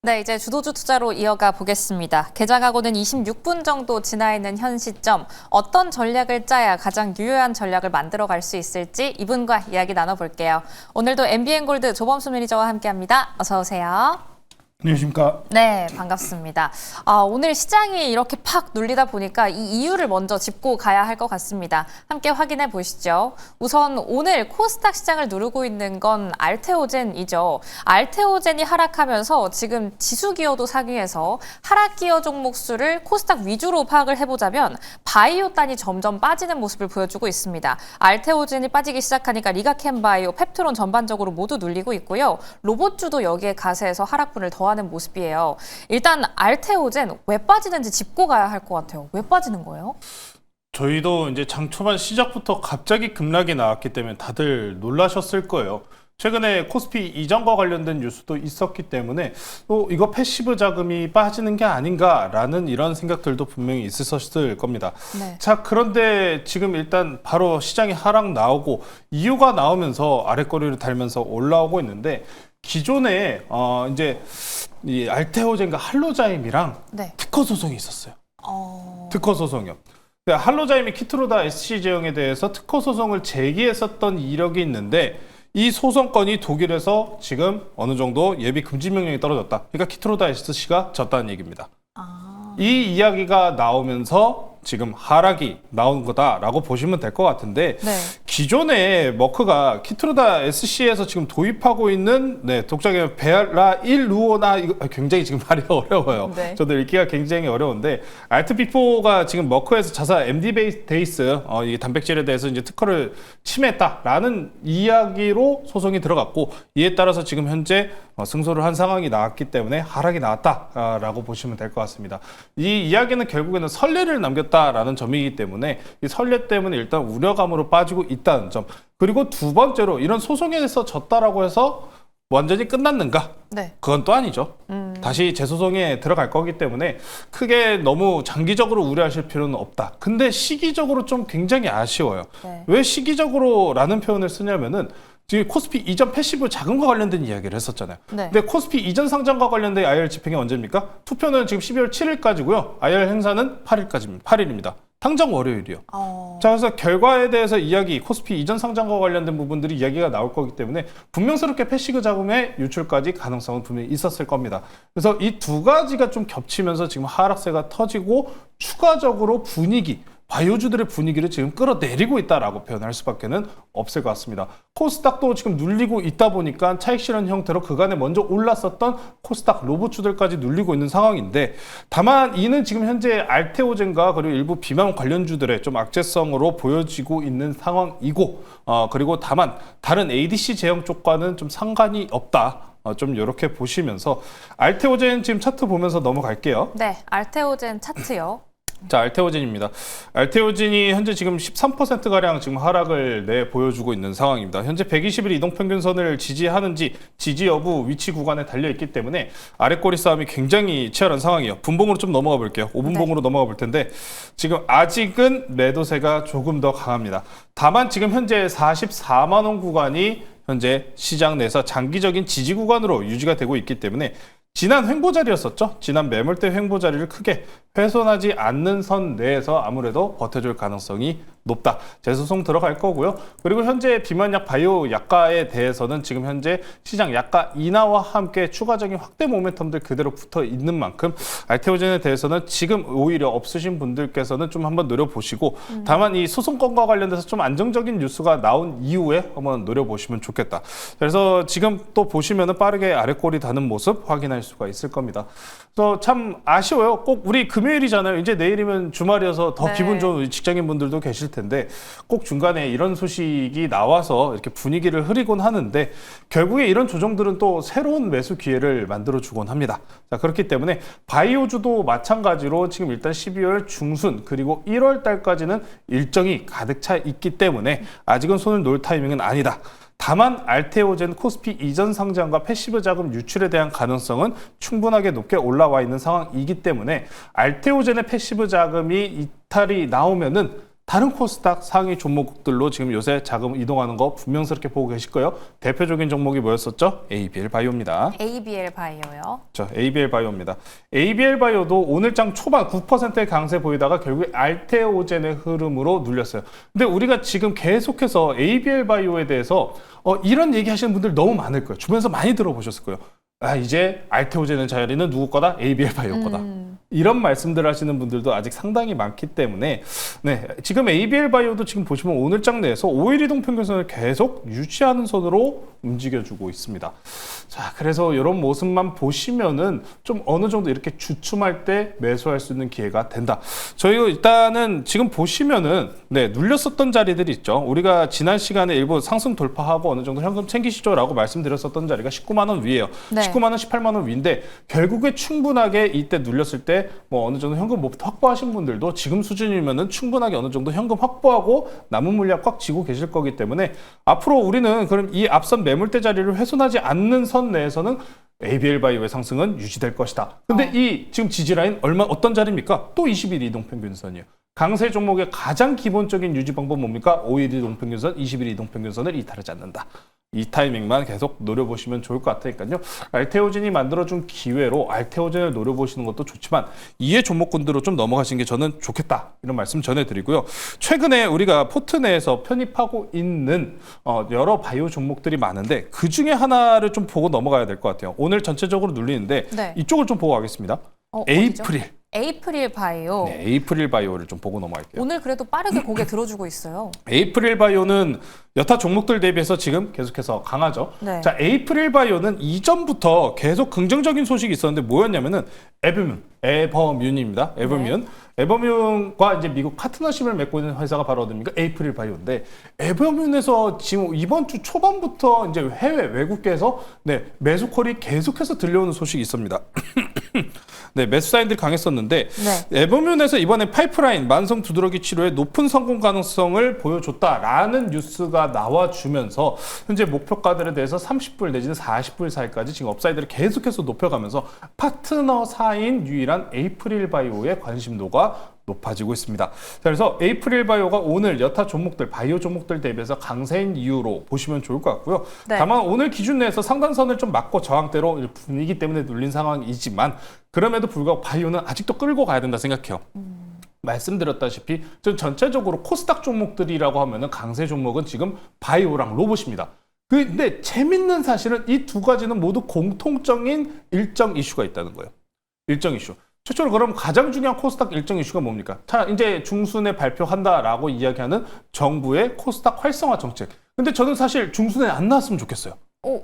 네, 이제 주도주 투자로 이어가 보겠습니다. 개장하고는 26분 정도 지나 있는 현 시점, 어떤 전략을 짜야 가장 유효한 전략을 만들어갈 수 있을지 이분과 이야기 나눠볼게요. 오늘도 MBN골드 조범수 매니저와 함께합니다. 어서 오세요. 안녕하십니까. 네, 반갑습니다. 오늘 시장이 이렇게 팍 눌리다 보니까 이 이유를 먼저 짚고 가야 할 것 같습니다. 함께 확인해 보시죠. 우선 오늘 코스닥 시장을 누르고 있는 건 알테오젠이죠. 알테오젠이 하락하면서 지금 지수 기여도 상위에서 하락 기여 종목 수를 코스닥 위주로 파악을 해보자면 바이오단이 점점 빠지는 모습을 보여주고 있습니다. 알테오젠이 빠지기 시작하니까 리가캠바이오, 펩트론 전반적으로 모두 눌리고 있고요. 로봇주도 여기에 가세해서 하락분을 더하는 모습이에요. 일단 알테오젠 왜 빠지는지 짚고 가야 할 것 같아요. 왜 빠지는 거예요? 저희도 이제 장 초반 시작부터 갑자기 급락이 나왔기 때문에 다들 놀라셨을 거예요. 최근에 코스피 이전과 관련된 뉴스도 있었기 때문에 또 이거 패시브 자금이 빠지는 게 아닌가라는 이런 생각들도 분명히 있으셨을 겁니다. 네. 자, 그런데 지금 일단 바로 시장이 하락 나오고 이유가 나오면서 아랫거리를 달면서 올라오고 있는데 기존에 이제 이 알테오젠과 할로자임이랑 네. 특허 소송이 있었어요. 특허 소송이요. 할로자임이 키트로다 SC 제형에 대해서 특허 소송을 제기했었던 이력이 있는데 이 소송건이 독일에서 지금 어느 정도 예비 금지 명령이 떨어졌다. 그러니까 키트로다 SC가 졌다는 얘기입니다. 이 이야기가 나오면서 지금 하락이 나온 거다라고 보시면 될 것 같은데 네. 기존에 머크가 키트로다 SC에서 지금 도입하고 있는 독자계 베라일루오나 이거 굉장히 지금 말이 어려워요. 네. 저도 읽기가 굉장히 어려운데 알트비포가 지금 머크에서 자사 MD 데이스 이 단백질에 대해서 이제 특허를 침해했다라는 이야기로 소송이 들어갔고 이에 따라서 지금 현재 승소를 한 상황이 나왔기 때문에 하락이 나왔다라고 보시면 될 것 같습니다. 이 이야기는 결국에는 선례를 남겼다라는 점이기 때문에 이 선례 때문에 일단 우려감으로 빠지고 있다는 점. 그리고 두 번째로 이런 소송에서 졌다라고 해서 완전히 끝났는가? 네. 그건 또 아니죠. 다시 재소송에 들어갈 거기 때문에 크게 너무 장기적으로 우려하실 필요는 없다. 근데 시기적으로 좀 굉장히 아쉬워요. 네. 왜 시기적으로라는 표현을 쓰냐면은 지금 코스피 이전 패시브 자금과 관련된 이야기를 했었잖아요. 네. 근데 코스피 이전 상장과 관련된 IR 집행이 언제입니까? 투표는 지금 12월 7일까지고요. IR 행사는 8일까지입니다. 8일입니다. 당장 월요일이요. 자, 그래서 결과에 대해서 이야기, 코스피 이전 상장과 관련된 부분들이 이야기가 나올 거기 때문에 분명스럽게 패시브 자금의 유출까지 가능성은 분명히 있었을 겁니다. 그래서 이 두 가지가 좀 겹치면서 지금 하락세가 터지고 추가적으로 바이오주들의 분위기를 지금 끌어내리고 있다라고 표현할 수밖에는 없을 것 같습니다. 코스닥도 지금 눌리고 있다 보니까 차익 실현 형태로 그간에 먼저 올랐었던 코스닥 로봇주들까지 눌리고 있는 상황인데 다만 이는 지금 현재 알테오젠과 그리고 일부 비만 관련주들의 좀 악재성으로 보여지고 있는 상황이고 그리고 다만 다른 ADC 제형 쪽과는 좀 상관이 없다. 좀 이렇게 보시면서 알테오젠 지금 차트 보면서 넘어갈게요. 네, 알테오젠 차트요. 자, 알테오젠입니다. 알테오젠이 현재 지금 13%가량 지금 하락을 보여주고 있는 상황입니다. 현재 120일 이동평균선을 지지하는지 지지 여부 위치 구간에 달려있기 때문에 아랫꼬리 싸움이 굉장히 치열한 상황이에요. 분봉으로 좀 넘어가 볼게요. 5분봉으로 네. 넘어가 볼 텐데 지금 아직은 매도세가 조금 더 강합니다. 다만 지금 현재 44만 원 구간이 현재 시장 내에서 장기적인 지지 구간으로 유지가 되고 있기 때문에 지난 횡보 자리였었죠. 지난 매물대 횡보 자리를 크게 훼손하지 않는 선 내에서 아무래도 버텨줄 가능성이 높다. 재소송 들어갈 거고요. 그리고 현재 비만약 바이오 약가에 대해서는 지금 현재 시장 약가 인하와 함께 추가적인 확대 모멘텀들 그대로 붙어 있는 만큼 알테오젠에 대해서는 지금 오히려 없으신 분들께서는 좀 한번 노려보시고 다만 이 소송건과 관련돼서 좀 안정적인 뉴스가 나온 이후에 한번 노려보시면 좋겠다. 그래서 지금 또 보시면은 빠르게 아랫골이 다는 모습 확인할 수가 있을 겁니다. 그래서 참 아쉬워요. 꼭 우리 금요일이잖아요. 이제 내일이면 주말이어서 더 네. 기분 좋은 직장인 분들도 계실 텐데 꼭 중간에 이런 소식이 나와서 이렇게 분위기를 흐리곤 하는데 결국에 이런 조정들은 또 새로운 매수 기회를 만들어주곤 합니다. 자, 그렇기 때문에 바이오주도 마찬가지로 지금 일단 12월 중순 그리고 1월 달까지는 일정이 가득 차 있기 때문에 아직은 손을 놓을 타이밍은 아니다. 다만 알테오젠 코스피 이전 상장과 패시브 자금 유출에 대한 가능성은 충분하게 높게 올라와 있는 상황이기 때문에 알테오젠의 패시브 자금이 이탈이 나오면은 다른 코스닥 상위 종목들로 지금 요새 자금 이동하는 거 분명스럽게 보고 계실 거예요. 대표적인 종목이 뭐였었죠? ABL 바이오입니다. ABL 바이오요. 저 ABL 바이오입니다. ABL 바이오도 오늘장 초반 9%의 강세 보이다가 결국에 알테오젠의 흐름으로 눌렸어요. 근데 우리가 지금 계속해서 ABL 바이오에 대해서 이런 얘기 하시는 분들 너무 많을 거예요. 주변에서 많이 들어보셨을 거예요. 아, 이제 알테오젠의 자리는 누구 거다? ABL 바이오 거다. 이런 말씀들 하시는 분들도 아직 상당히 많기 때문에 네, 지금 ABL 바이오도 지금 보시면 오늘장 내에서 5일 이동 평균선을 계속 유지하는 선으로 움직여주고 있습니다. 자, 그래서 이런 모습만 보시면은 좀 어느 정도 이렇게 주춤할 때 매수할 수 있는 기회가 된다. 저희가 일단은 지금 보시면은 네, 눌렸었던 자리들이 있죠. 우리가 지난 시간에 일부 상승 돌파하고 어느 정도 현금 챙기시죠라고 말씀드렸었던 자리가 19만 원 위에요. 네. 19만 원, 18만 원 위인데 결국에 충분하게 이때 눌렸을 때 뭐 어느 정도 현금 목표 확보하신 분들도 지금 수준이면은 충분하게 어느 정도 현금 확보하고 남은 물량 꽉 쥐고 계실 거기 때문에 앞으로 우리는 그럼 이 앞선 매물대 자리를 훼손하지 않는 선 내에서는 ABL 바이오의 상승은 유지될 것이다. 근데 이 지금 지지라인 어떤 자리입니까? 또 20일 이동 평균선이에요. 강세 종목의 가장 기본적인 유지 방법 뭡니까? 5일 이동 평균선, 20일 이동 평균선을 이탈하지 않는다. 이 타이밍만 계속 노려보시면 좋을 것 같으니까요. 알테오젠이 만들어준 기회로 알테오젠을 노려보시는 것도 좋지만 이해 종목군들로 좀 넘어가시는 게 저는 좋겠다. 이런 말씀 전해드리고요. 최근에 우리가 포트 내에서 편입하고 있는 여러 바이오 종목들이 많은데 그중에 하나를 좀 보고 넘어가야 될 것 같아요. 오늘 전체적으로 눌리는데 네. 이쪽을 좀 보고 가겠습니다. 에이프릴. 에이프릴 바이오. 네, 에이프릴 바이오를 좀 보고 넘어갈게요. 오늘 그래도 빠르게 고개 들어주고 있어요. 에이프릴 바이오는 여타 종목들 대비해서 지금 계속해서 강하죠. 네. 자, 에이프릴 바이오는 이전부터 계속 긍정적인 소식이 있었는데 뭐였냐면은 에버뮨입니다. 에버뮨. 에버뮨과 이제 미국 파트너십을 맺고 있는 회사가 바로 어딥니까? 에이프릴 바이오인데 에버뮨에서 지금 이번 주 초반부터 이제 해외 외국계에서 네, 매수콜이 계속해서 들려오는 소식이 있습니다. 네, 매수 사인들이 강했었는데 에버뮨에서 이번에 파이프라인 만성 두드러기 치료에 높은 성공 가능성을 보여줬다라는 뉴스가 나와주면서 현재 목표가들에 대해서 30불 내지는 40불 사이까지 지금 업사이드를 계속해서 높여가면서 파트너사인 유일한 에이프릴 바이오의 관심도가 높아지고 있습니다. 자, 그래서 에이프릴 바이오가 오늘 여타 종목들, 바이오 종목들 대비해서 강세인 이유로 보시면 좋을 것 같고요. 네. 다만 오늘 기준 내에서 상단선을 좀 맞고 저항대로 분위기 때문에 눌린 상황이지만 그럼에도 불구하고 바이오는 아직도 끌고 가야 된다 생각해요. 말씀드렸다시피 전 전체적으로 코스닥 종목들이라고 하면은 강세 종목은 지금 바이오랑 로봇입니다. 근데 재밌는 사실은 이 두 가지는 모두 공통적인 일정 이슈가 있다는 거예요. 일정 이슈. 최초로 그럼 가장 중요한 코스닥 일정 이슈가 뭡니까? 자, 이제 중순에 발표한다라고 이야기하는 정부의 코스닥 활성화 정책. 근데 저는 사실 중순에 안 나왔으면 좋겠어요.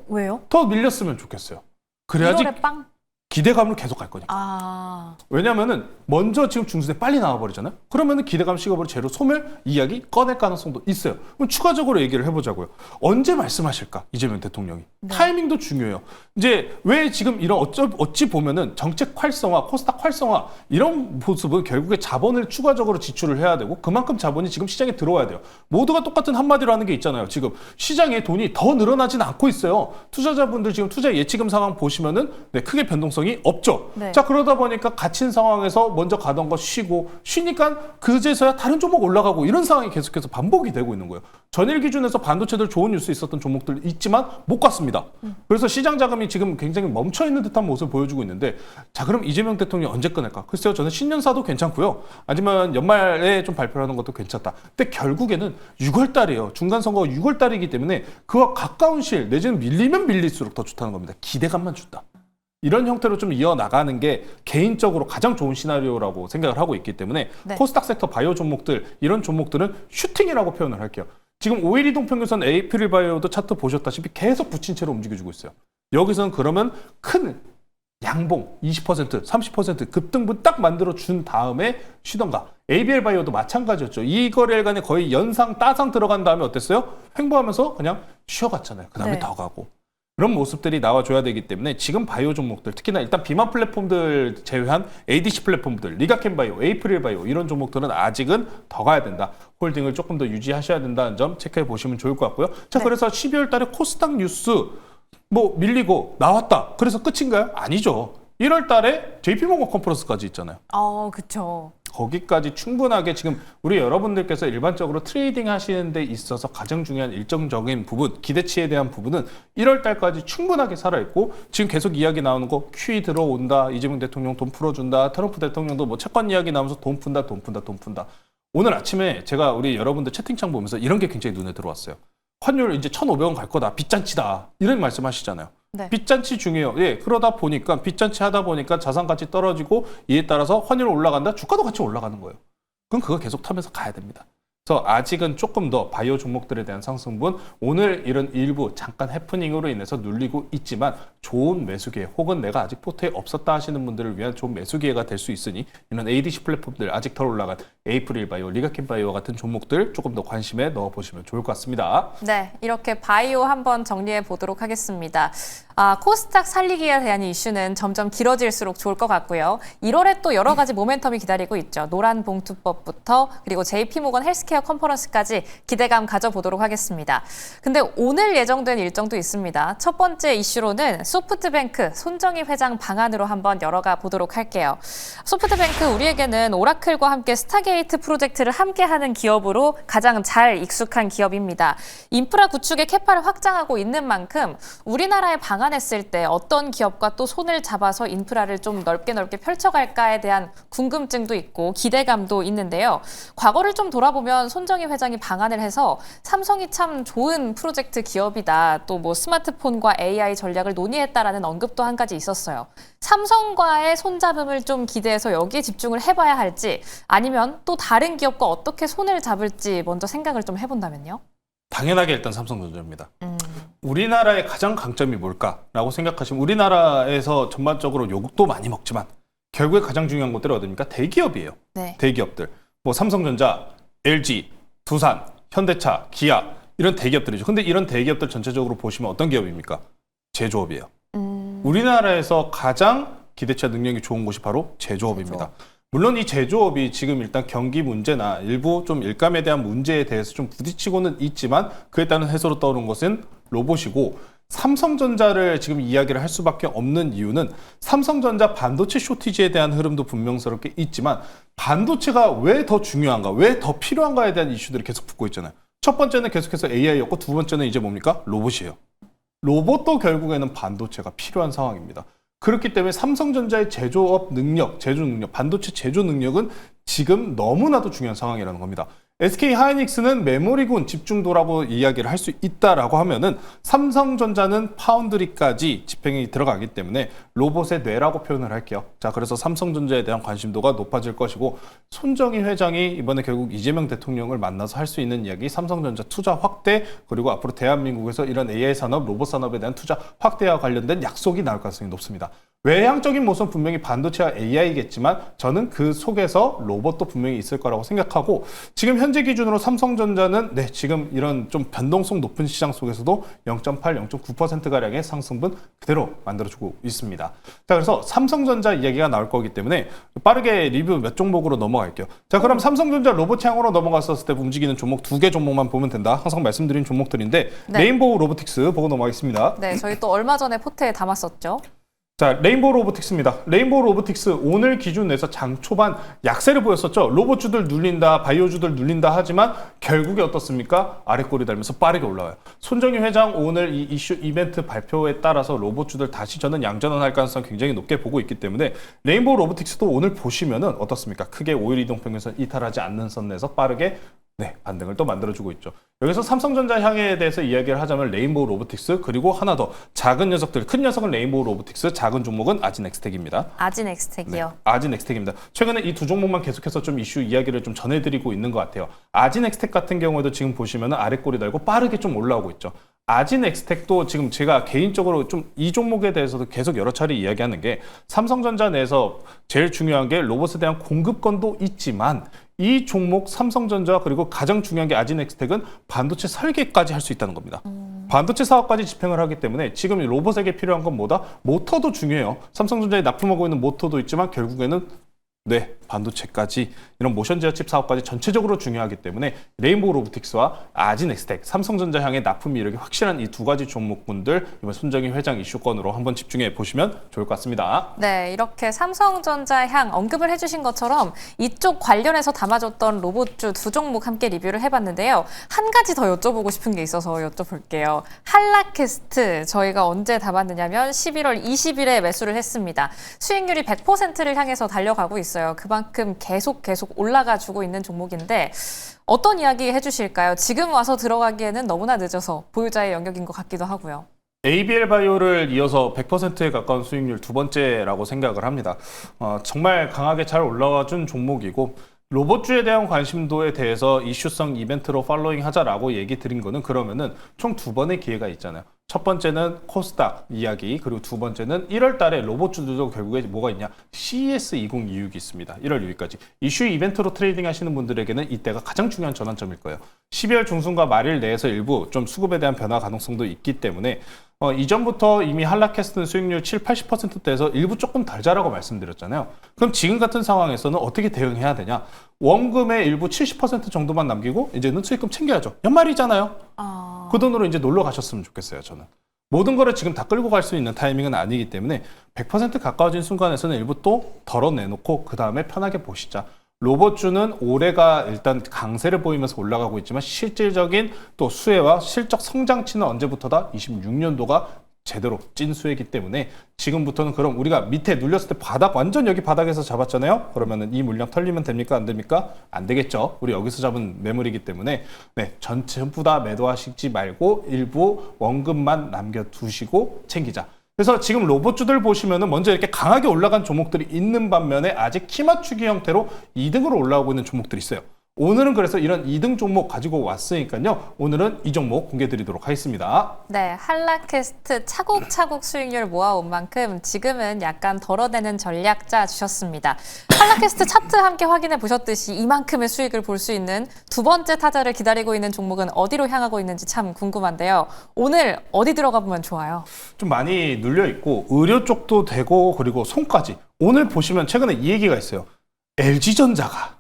왜요? 더 밀렸으면 좋겠어요. 그래야지 1월에 빵? 기대감으로 계속 갈 거니까. 왜냐면은 먼저 지금 중순에 빨리 나와버리잖아요. 그러면은 기대감 식어버려 제로 소멸 이야기 꺼낼 가능성도 있어요. 그럼 추가적으로 얘기를 해보자고요. 언제 말씀하실까? 이재명 대통령이. 타이밍도 중요해요. 이제 왜 지금 이런 어찌 보면은 정책 활성화, 코스닥 활성화 이런 모습은 결국에 자본을 추가적으로 지출을 해야 되고 그만큼 자본이 지금 시장에 들어와야 돼요. 모두가 똑같은 한마디로 하는 게 있잖아요. 지금 시장에 돈이 더 늘어나지는 않고 있어요. 투자자분들 지금 투자 예치금 상황 보시면은 네, 크게 변동성이 없죠. 네. 자, 그러다 보니까 갇힌 상황에서 먼저 가던 거 쉬니까 그제서야 다른 종목 올라가고 이런 상황이 계속해서 반복이 되고 있는 거예요. 전일 기준에서 반도체들 좋은 뉴스 있었던 종목들 있지만 못 갔습니다. 그래서 시장 자금이 지금 굉장히 멈춰 있는 듯한 모습을 보여주고 있는데 자, 그럼 이재명 대통령이 언제 꺼낼까? 글쎄요, 저는 신년사도 괜찮고요. 아니면 연말에 좀 발표를 하는 것도 괜찮다. 근데 결국에는 6월 달이에요. 중간 선거가 6월 달이기 때문에 그와 가까운 시일 내지는 밀리면 밀릴수록 더 좋다는 겁니다. 기대감만 준다. 이런 형태로 좀 이어나가는 게 개인적으로 가장 좋은 시나리오라고 생각을 하고 있기 때문에 코스닥 섹터 바이오 종목들, 이런 종목들은 슈팅이라고 표현을 할게요. 지금 5일 이동 평균선 에이프릴 바이오도 차트 보셨다시피 계속 붙인 채로 움직여주고 있어요. 여기서는 그러면 큰 양봉 20%, 30% 급등분 딱 만들어준 다음에 쉬던가. ABL 바이오도 마찬가지였죠. 이 거래일간에 거의 연상, 따상 들어간 다음에 어땠어요? 횡보하면서 그냥 쉬어갔잖아요. 그 다음에 더 가고. 그런 모습들이 나와줘야 되기 때문에 지금 바이오 종목들, 특히나 일단 비만 플랫폼들 제외한 ADC 플랫폼들, 리가켄 바이오, 에이프릴 바이오 이런 종목들은 아직은 더 가야 된다. 홀딩을 조금 더 유지하셔야 된다는 점 체크해 보시면 좋을 것 같고요. 자, 그래서 12월 달에 코스닥 뉴스 뭐 밀리고 나왔다. 그래서 끝인가요? 아니죠. 1월 달에 JP모건 컨퍼런스까지 있잖아요. 그쵸. 거기까지 충분하게 지금 우리 여러분들께서 일반적으로 트레이딩 하시는 데 있어서 가장 중요한 일정적인 부분, 기대치에 대한 부분은 1월 달까지 충분하게 살아있고 지금 계속 이야기 나오는 거 QE 들어온다, 이재명 대통령 돈 풀어준다, 트럼프 대통령도 뭐 채권 이야기 나오면서 돈 푼다. 오늘 아침에 제가 우리 여러분들 채팅창 보면서 이런 게 굉장히 눈에 들어왔어요. 환율 이제 1,500원 갈 거다. 빚잔치다. 이런 말씀 하시잖아요. 네. 빚잔치 중요해요. 예, 그러다 보니까 빚잔치 하다 보니까 자산 가치 떨어지고 이에 따라서 환율 올라간다. 주가도 같이 올라가는 거예요. 그럼 그거 계속 타면서 가야 됩니다. 그래서 아직은 조금 더 바이오 종목들에 대한 상승분 오늘 이런 일부 잠깐 해프닝으로 인해서 눌리고 있지만 좋은 매수 기회 혹은 내가 아직 포트에 없었다 하시는 분들을 위한 좋은 매수 기회가 될 수 있으니 이런 ADC 플랫폼들 아직 덜 올라간 에이프릴 바이오, 리가킨 바이오 같은 종목들 조금 더 관심에 넣어보시면 좋을 것 같습니다. 네, 이렇게 바이오 한번 정리해 보도록 하겠습니다. 코스닥 살리기에 대한 이슈는 점점 길어질수록 좋을 것 같고요. 1월에 또 여러 가지 모멘텀이 기다리고 있죠. 노란봉투법부터 그리고 JP모건 헬스케어 컨퍼런스까지 기대감 가져보도록 하겠습니다. 근데 오늘 예정된 일정도 있습니다. 첫 번째 이슈로는 소프트뱅크 손정희 회장 방안으로 한번 열어가 보도록 할게요. 소프트뱅크 우리에게는 오라클과 함께 스타게이트 프로젝트를 함께하는 기업으로 가장 잘 익숙한 기업입니다. 인프라 구축의 캐파를 확장하고 있는 만큼 우리나라에 방한했을 때 어떤 기업과 또 손을 잡아서 인프라를 좀 넓게 펼쳐갈까에 대한 궁금증도 있고 기대감도 있는데요. 과거를 좀 돌아보면 손정희 회장이 방한을 해서 삼성이 참 좋은 프로젝트 기업이다. 또 뭐 스마트폰과 AI 전략을 논의했다라는 언급도 한 가지 있었어요. 삼성과의 손잡음을 좀 기대해서 여기에 집중을 해봐야 할지 아니면 또 다른 기업과 어떻게 손을 잡을지 먼저 생각을 좀 해본다면요. 당연하게 일단 삼성전자입니다. 우리나라의 가장 강점이 뭘까라고 생각하시면 우리나라에서 전반적으로 욕도 많이 먹지만 결국에 가장 중요한 것들이 어디입니까? 대기업이에요. 네. 대기업들. 뭐 삼성전자, LG, 두산, 현대차, 기아 이런 대기업들이죠. 근데 이런 대기업들 전체적으로 보시면 어떤 기업입니까? 제조업이에요. 우리나라에서 가장 기대차 능력이 좋은 곳이 바로 제조업입니다. 물론 이 제조업이 지금 일단 경기 문제나 일부 좀 일감에 대한 문제에 대해서 좀 부딪히고는 있지만 그에 따른 해소로 떠오른 것은 로봇이고 삼성전자를 지금 이야기를 할 수밖에 없는 이유는 삼성전자 반도체 쇼티지에 대한 흐름도 분명스럽게 있지만 반도체가 왜 더 중요한가, 왜 더 필요한가에 대한 이슈들이 계속 붙고 있잖아요. 첫 번째는 계속해서 AI였고 두 번째는 이제 뭡니까? 로봇이에요. 로봇도 결국에는 반도체가 필요한 상황입니다. 그렇기 때문에 삼성전자의 제조업 능력, 제조 능력, 반도체 제조 능력은 지금 너무나도 중요한 상황이라는 겁니다. SK하이닉스는 메모리군 집중도라고 이야기를 할 수 있다라고 하면은 삼성전자는 파운드리까지 집행이 들어가기 때문에 로봇의 뇌라고 표현을 할게요. 자, 그래서 삼성전자에 대한 관심도가 높아질 것이고 손정희 회장이 이번에 결국 이재명 대통령을 만나서 할 수 있는 이야기 삼성전자 투자 확대 그리고 앞으로 대한민국에서 이런 AI 산업, 로봇 산업에 대한 투자 확대와 관련된 약속이 나올 가능성이 높습니다. 외향적인 모습은 분명히 반도체와 AI겠지만 저는 그 속에서 로봇도 분명히 있을 거라고 생각하고 지금 현재 기준으로 삼성전자는 지금 이런 좀 변동성 높은 시장 속에서도 0.8, 0.9%가량의 상승분 그대로 만들어주고 있습니다. 자, 그래서 삼성전자 이야기가 나올 거기 때문에 빠르게 리뷰 몇 종목으로 넘어갈게요. 자, 그럼 삼성전자 로봇 향으로 넘어갔었을 때 움직이는 종목 2개 종목만 보면 된다. 항상 말씀드린 종목들인데 레인보우 로보틱스 보고 넘어가겠습니다. 네, 저희 또 얼마 전에 포트에 담았었죠. 자, 레인보우 로보틱스입니다. 레인보우 로보틱스 오늘 기준 내에서 장 초반 약세를 보였었죠. 로봇주들 눌린다, 바이오주들 눌린다 하지만 결국에 어떻습니까? 아랫골이 달면서 빠르게 올라와요. 손정희 회장 오늘 이 이슈 이벤트 발표에 따라서 로봇주들 다시 저는 양전환할 가능성 굉장히 높게 보고 있기 때문에 레인보우 로보틱스도 오늘 보시면은 어떻습니까? 크게 5일 이동평균선 이탈하지 않는 선 내에서 빠르게 반등을 또 만들어주고 있죠. 여기서 삼성전자 향에 대해서 이야기를 하자면 레인보우 로보틱스 그리고 하나 더 작은 녀석들, 큰 녀석은 레인보우 로보틱스, 작은 종목은 아진엑스텍입니다. 아진엑스텍이요. 아진엑스텍입니다. 최근에 이 두 종목만 계속해서 좀 이슈 이야기를 좀 전해드리고 있는 것 같아요. 아진엑스텍 같은 경우에도 지금 보시면은 아랫골이 달고 빠르게 좀 올라오고 있죠. 아진엑스텍도 지금 제가 개인적으로 좀 이 종목에 대해서도 계속 여러 차례 이야기하는 게 삼성전자 내에서 제일 중요한 게 로봇에 대한 공급권도 있지만 이 종목 삼성전자 그리고 가장 중요한 게 아진엑스텍은 반도체 설계까지 할 수 있다는 겁니다. 반도체 사업까지 집행을 하기 때문에 지금 로봇에게 필요한 건 뭐다? 모터도 중요해요. 삼성전자에 납품하고 있는 모터도 있지만 결국에는 반도체까지 이런 모션 제어 칩 사업까지 전체적으로 중요하기 때문에 레인보우 로보틱스와 아진엑스텍, 삼성전자 향의 납품 이력이 확실한 이 두 가지 종목군들 이번 손정희 회장 이슈권으로 한번 집중해 보시면 좋을 것 같습니다. 네, 이렇게 삼성전자 향 언급을 해주신 것처럼 이쪽 관련해서 담아줬던 로봇주 두 종목 함께 리뷰를 해봤는데요. 한 가지 더 여쭤보고 싶은 게 있어서 여쭤볼게요. 한라캐스트 저희가 언제 담았느냐면 11월 20일에 매수를 했습니다. 수익률이 100%를 향해서 달려가고 있어요. 그만큼 계속 올라가주고 있는 종목인데 어떤 이야기 해주실까요? 지금 와서 들어가기에는 너무나 늦어서 보유자의 영역인 것 같기도 하고요. ABL 바이오를 이어서 100%에 가까운 수익률 두 번째라고 생각을 합니다. 정말 강하게 잘 올라와준 종목이고 로봇주에 대한 관심도에 대해서 이슈성 이벤트로 팔로잉 하자라고 얘기 드린 거는 그러면은 총 두 번의 기회가 있잖아요. 첫 번째는 코스닥 이야기, 그리고 두 번째는 1월 달에 로봇주들도 결국에 뭐가 있냐? CES 2026이 있습니다. 1월 6일까지. 이슈 이벤트로 트레이딩 하시는 분들에게는 이때가 가장 중요한 전환점일 거예요. 12월 중순과 말일 내에서 일부 좀 수급에 대한 변화 가능성도 있기 때문에 이전부터 이미 한라캐스트는 수익률 70~80%대에서 일부 조금 덜 자라고 말씀드렸잖아요. 그럼 지금 같은 상황에서는 어떻게 대응해야 되냐? 원금의 일부 70% 정도만 남기고 이제는 수익금 챙겨야죠. 연말이잖아요. 그 돈으로 이제 놀러 가셨으면 좋겠어요, 저는. 모든 거를 지금 다 끌고 갈 수 있는 타이밍은 아니기 때문에 100% 가까워진 순간에서는 일부 또 덜어내놓고 그 다음에 편하게 보시자. 로봇주는 올해가 일단 강세를 보이면서 올라가고 있지만 실질적인 또 수혜와 실적 성장치는 언제부터다? 26년도가 제대로 찐수혜이기 때문에 지금부터는 그럼 우리가 밑에 눌렸을 때 바닥 완전 여기 바닥에서 잡았잖아요. 그러면은 이 물량 털리면 됩니까? 안 됩니까? 안 되겠죠. 우리 여기서 잡은 매물이기 때문에 전부 다 매도하시지 말고 일부 원금만 남겨두시고 챙기자. 그래서 지금 로봇주들 보시면은 먼저 이렇게 강하게 올라간 종목들이 있는 반면에 아직 키 맞추기 형태로 2등으로 올라오고 있는 종목들이 있어요. 오늘은 그래서 이런 2등 종목 가지고 왔으니까요. 오늘은 이 종목 공개드리도록 하겠습니다. 네, 한라캐스트 차곡차곡 수익률 모아온 만큼 지금은 약간 덜어내는 전략 짜주셨습니다. 한라캐스트 차트 함께 확인해 보셨듯이 이만큼의 수익을 볼 수 있는 두 번째 타자를 기다리고 있는 종목은 어디로 향하고 있는지 참 궁금한데요. 오늘 어디 들어가 보면 좋아요? 좀 많이 눌려 있고 의료 쪽도 되고 그리고 손까지. 오늘 보시면 최근에 이 얘기가 있어요. LG전자가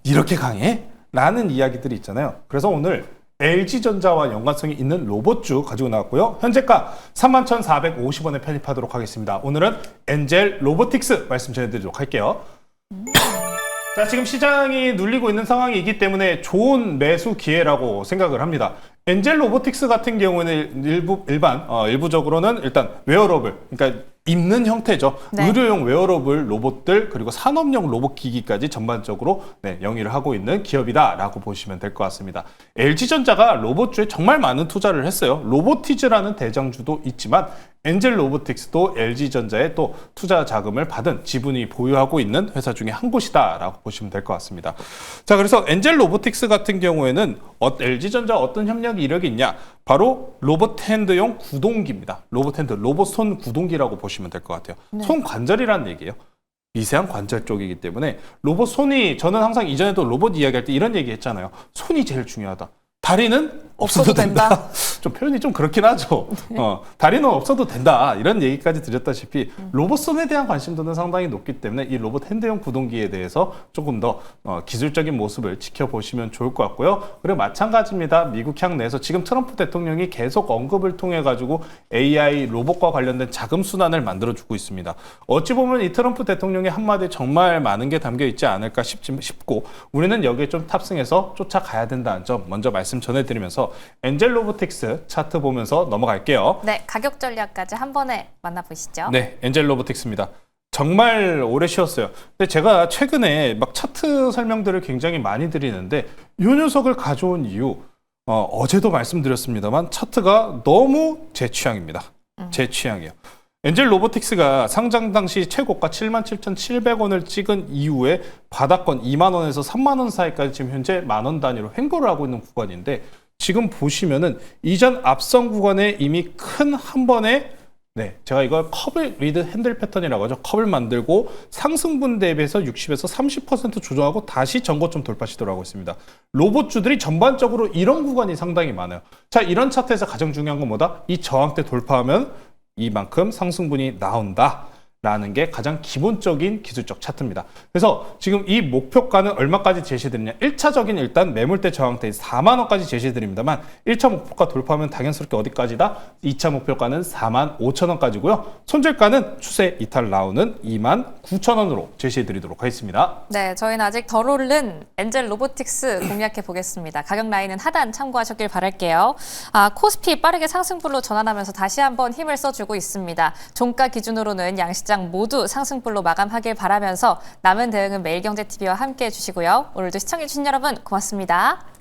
이렇게 강해? 라는 이야기들이 있잖아요. 그래서 오늘 LG전자와 연관성이 있는 로봇주 가지고 나왔고요. 현재가 31,450원에 편입하도록 하겠습니다. 오늘은 엔젤 로보틱스 말씀 전해드리도록 할게요. 자, 지금 시장이 눌리고 있는 상황이기 때문에 좋은 매수 기회라고 생각을 합니다. 엔젤 로보틱스 같은 경우에는 일부적으로는 일단 웨어러블, 그러니까 입는 형태죠. 의료용 웨어러블 로봇들 그리고 산업용 로봇 기기까지 전반적으로 영위를 하고 있는 기업이다라고 보시면 될 것 같습니다. LG전자가 로봇주에 정말 많은 투자를 했어요. 로보티즈라는 대장주도 있지만 엔젤 로보틱스도 LG전자의 또 투자 자금을 받은 지분이 보유하고 있는 회사 중에 한 곳이다라고 보시면 될 것 같습니다. 자, 그래서 엔젤 로보틱스 같은 경우에는 LG전자 어떤 협력 이력이 있냐? 바로 로봇 핸드용 구동기입니다. 로봇 핸드, 로봇 손 구동기라고 보시면 될 것 같아요. 손 관절이라는 얘기예요. 미세한 관절 쪽이기 때문에 로봇 손이, 저는 항상 이전에도 로봇 이야기할 때 이런 얘기 했잖아요. 손이 제일 중요하다. 다리는 없어도 된다. 좀 표현이 좀 그렇긴 하죠. 다리는 없어도 된다. 이런 얘기까지 드렸다시피 로봇손에 대한 관심도는 상당히 높기 때문에 이 로봇 핸드용 구동기에 대해서 조금 더 기술적인 모습을 지켜보시면 좋을 것 같고요. 그리고 마찬가지입니다. 미국향 내에서 지금 트럼프 대통령이 계속 언급을 통해 가지고 AI 로봇과 관련된 자금 순환을 만들어주고 있습니다. 어찌 보면 이 트럼프 대통령의 한마디에 정말 많은 게 담겨 있지 않을까 싶고 우리는 여기에 좀 탑승해서 쫓아가야 된다는 점 먼저 말씀 전해드리면서 엔젤 로보틱스 차트 보면서 넘어갈게요. 네, 가격 전략까지 한 번에 만나보시죠. 네, 엔젤 로보틱스입니다. 정말 오래 쉬었어요. 근데 제가 최근에 막 차트 설명들을 굉장히 많이 드리는데 이 녀석을 가져온 이유 어제도 말씀드렸습니다만 차트가 너무 제 취향입니다. 제 취향이에요. 엔젤 로보틱스가 상장 당시 최고가 77,700원을 찍은 이후에 바닥권 2만 원에서 3만 원 사이까지 지금 현재 만원 단위로 횡보를 하고 있는 구간인데 지금 보시면은 이전 앞선 구간에 이미 큰 한 번에 제가 이걸 컵을 리드 핸들 패턴이라고 하죠. 컵을 만들고 상승분 대비해서 60에서 30% 조정하고 다시 전고점 돌파 시도를 하고 있습니다. 로봇주들이 전반적으로 이런 구간이 상당히 많아요. 자, 이런 차트에서 가장 중요한 건 뭐다? 이 저항대 돌파하면 이만큼 상승분이 나온다. 라는 게 가장 기본적인 기술적 차트입니다. 그래서 지금 이 목표가는 얼마까지 제시드리냐? 1차적인 일단 매물대 저항대 4만 원까지 제시드립니다만 1차 목표가 돌파하면 당연스럽게 어디까지다? 2차 목표가는 4만 5천 원까지고요. 손절가는 추세 이탈 나오는 2만 9천 원으로 제시해드리도록 하겠습니다. 네, 저희는 아직 덜 오른 엔젤 로보틱스 공략해 보겠습니다. 가격 라인은 하단 참고하셨길 바랄게요. 코스피 빠르게 상승불로 전환하면서 다시 한번 힘을 써주고 있습니다. 종가 기준으로는 양시장 모두 상승불로 마감하길 바라면서 남은 대응은 매일경제TV와 함께 해주시고요. 오늘도 시청해주신 여러분 고맙습니다.